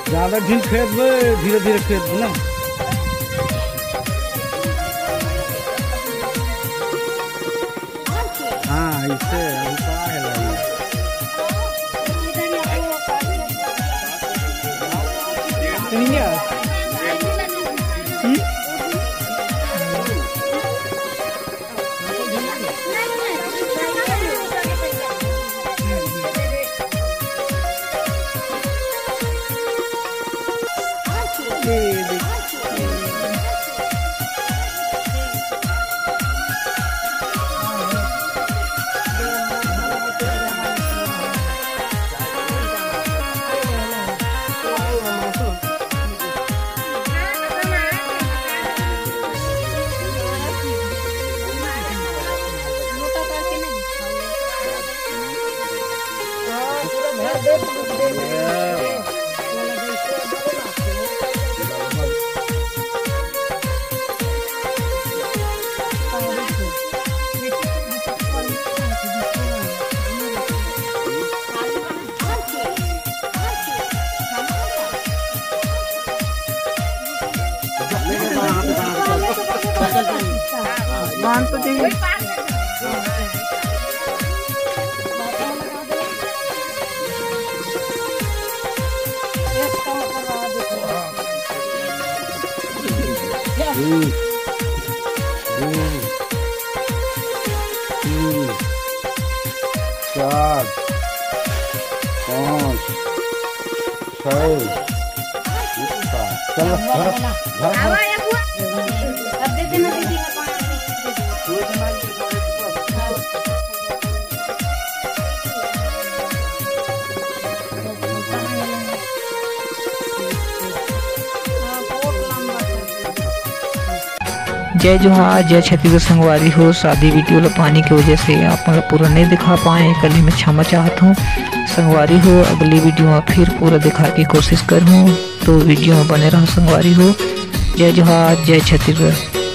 ज्यादा ढील खेत में धीरे धीरे खेत में ना। हाँ इससे बांध तो देंगे। चार पाँच छः चल जय जोहार जय छत्तीसगढ़ संगवारी हो। शादी वीडियो ला पानी की वजह से आप मतलब पूरा नहीं दिखा पाए, कल में क्षमा चाहता हूँ संगवारी हो। अगली वीडियो में फिर पूरा दिखा की कोशिश करूँ, तो वीडियो में बने रहो संगवारी हो। जय जोहार जय छत्तीसगढ़।